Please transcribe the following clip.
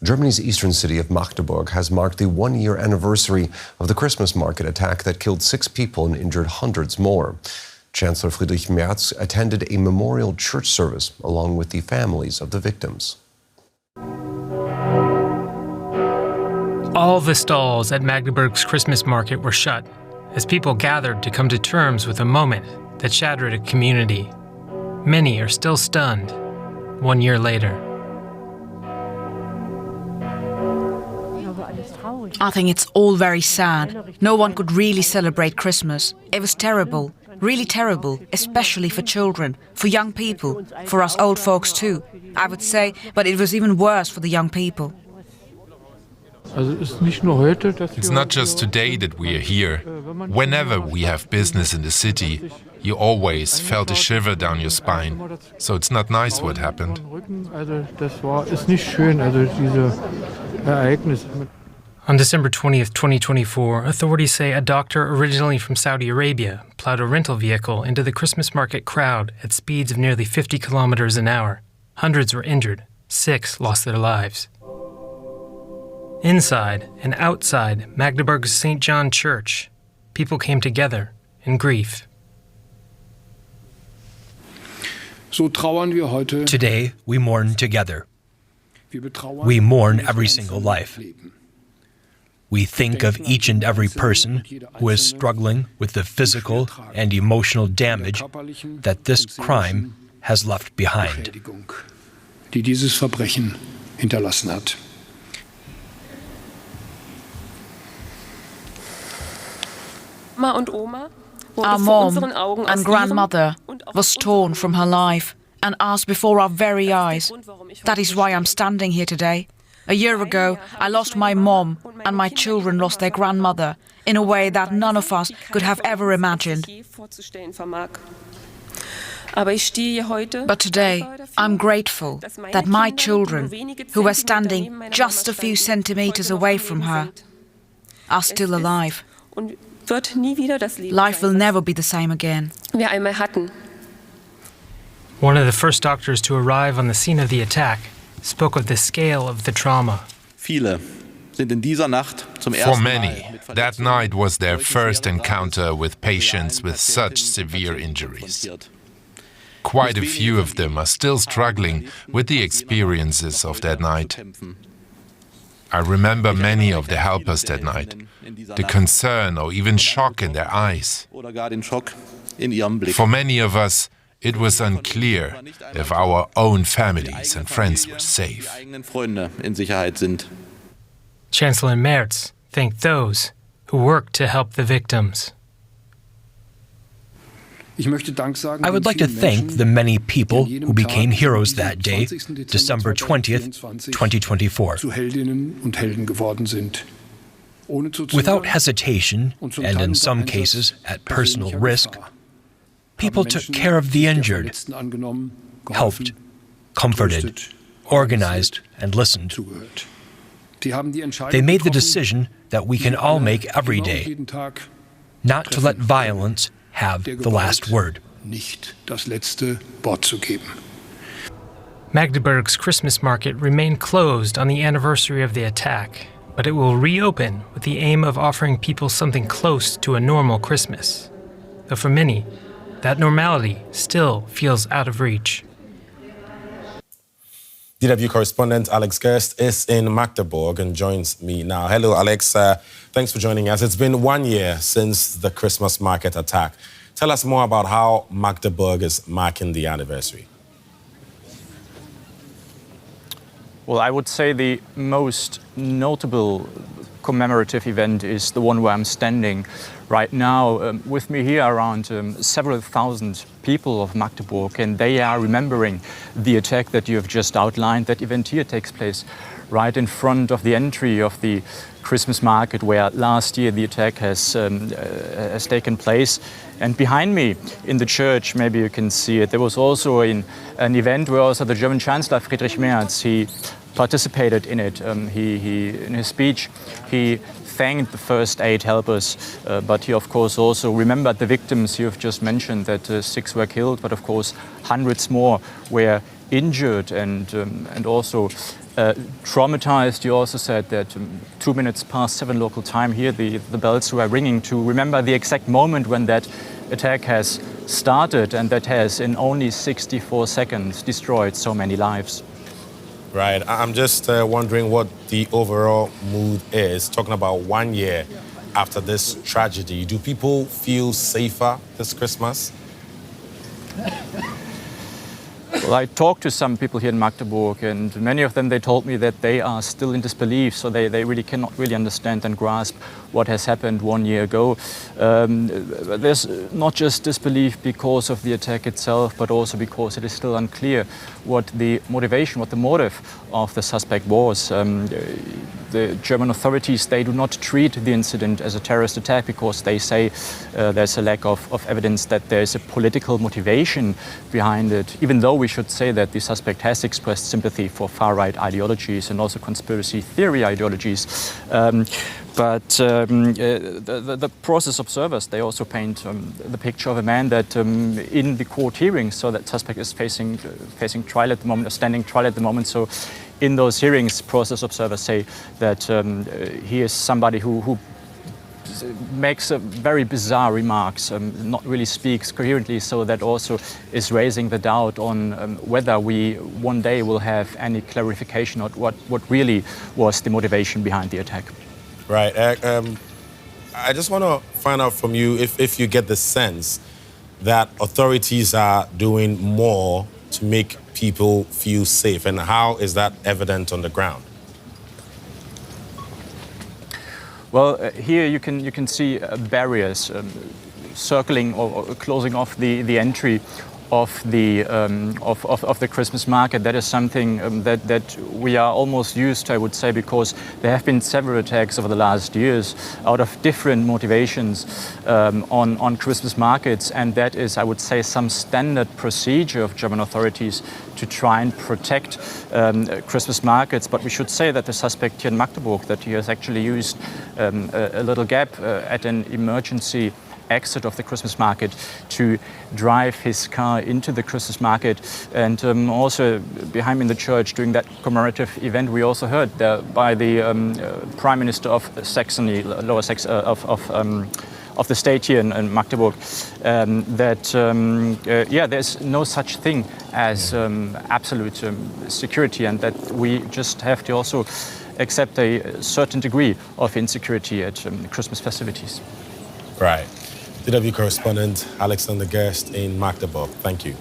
Germany's eastern city of Magdeburg has marked the one-year anniversary of the Christmas market attack that killed 6 people and injured hundreds more. Chancellor Friedrich Merz attended a memorial church service along with the families of the victims. All the stalls at Magdeburg's Christmas market were shut as people gathered to come to terms with a moment that shattered a community. Many are still stunned 1 year later. I think it's all very sad. No one could really celebrate Christmas. It was terrible, really terrible, especially for children, for young people, for us old folks too, I would say, but it was even worse for the young people. It's not just today that we are here. Whenever we have business in the city, you always felt a shiver down your spine. So it's not nice what happened. On December 20th, 2024, authorities say a doctor originally from Saudi Arabia plowed a rental vehicle into the Christmas market crowd at speeds of nearly 50 kilometers an hour. Hundreds were injured. 6 lost their lives. Inside and outside Magdeburg's St. John Church, people came together in grief. Today, we mourn together. We mourn every single life. We think of each and every person who is struggling with the physical and emotional damage that this crime has left behind. Our mom and grandmother was torn from her life and asked before our very eyes. That is why I'm standing here today. A year ago, I lost my mom and my children lost their grandmother in a way that none of us could have ever imagined. But today, I'm grateful that my children, who were standing just a few centimeters away from her, are still alive. Life will never be the same again. One of the first doctors to arrive on the scene of the attack spoke of the scale of the trauma. For many, that night was their first encounter with patients with such severe injuries. Quite a few of them are still struggling with the experiences of that night. I remember many of the helpers that night, the concern or even shock in their eyes. For many of us, it was unclear if our own families and friends were safe. Chancellor Merz thanked those who worked to help the victims. I would like to thank the many people who became heroes that day, December 20th, 2024. Without hesitation, and in some cases at personal risk, people took care of the injured, helped, comforted, organized, and listened. They made the decision that we can all make every day, not to let violence have the last word. Magdeburg's Christmas market remained closed on the anniversary of the attack, but it will reopen with the aim of offering people something close to a normal Christmas. Though for many, that normality still feels out of reach. DW correspondent Alex Gerst is in Magdeburg and joins me now. Hello, Alex. Thanks for joining us. It's been 1 year since the Christmas market attack. Tell us more about how Magdeburg is marking the anniversary. Well, I would say the most notable commemorative event is the one where I'm standing right now. With me here around several thousand people of Magdeburg, and they are remembering the attack that you have just outlined. That event here takes place right in front of the entry of the Christmas market where last year the attack has taken place. And behind me in the church, maybe you can see it, there was also an event where also the German Chancellor Friedrich Merz, he participated in it. In his speech, he thanked the first 8 helpers, but he of course also remembered the victims. You have just mentioned that 6 were killed, but of course hundreds more were injured, and also Traumatized, you also said that 2 minutes past 7 local time here, the bells were ringing to remember the exact moment when that attack has started, and that has in only 64 seconds destroyed so many lives. Right. I'm just wondering what the overall mood is, talking about 1 year after this tragedy. Do people feel safer this Christmas? Well, I talked to some people here in Magdeburg, and many of them, they told me that they are still in disbelief, so they really cannot really understand and grasp what has happened 1 year ago. There's not just disbelief because of the attack itself, but also because it is still unclear what the motivation, what the motive of the suspect was. The German authorities, they do not treat the incident as a terrorist attack because they say there's a lack of evidence that there's a political motivation behind it, even though we should say that the suspect has expressed sympathy for far-right ideologies and also conspiracy theory ideologies. But the process observers, they also paint the picture of a man that in the court hearings, so that suspect is facing trial at the moment, or standing trial at the moment. So in those hearings, process observers say that he is somebody who makes very bizarre remarks, not really speaks coherently, so that also is raising the doubt on whether we one day will have any clarification of what really was the motivation behind the attack. Right. I just want to find out from you if you get the sense that authorities are doing more to make people feel safe, and how is that evident on the ground? Well, here you can see barriers circling or closing off the entry of the Christmas market. That is something that we are almost used to, I would say, because there have been several attacks over the last years out of different motivations on Christmas markets, and that is, I would say, some standard procedure of German authorities to try and protect Christmas markets. But we should say that the suspect here in Magdeburg, that he has actually used a little gap at an emergency exit of the Christmas market to drive his car into the Christmas market. And also behind me in the church during that commemorative event, we also heard by the Prime Minister of Saxony, Lower Saxony, of the state here in Magdeburg, that there's no such thing as absolute security, and that we just have to also accept a certain degree of insecurity at Christmas festivities. Right. DW correspondent Alexander Gerst in Magdeburg. Thank you.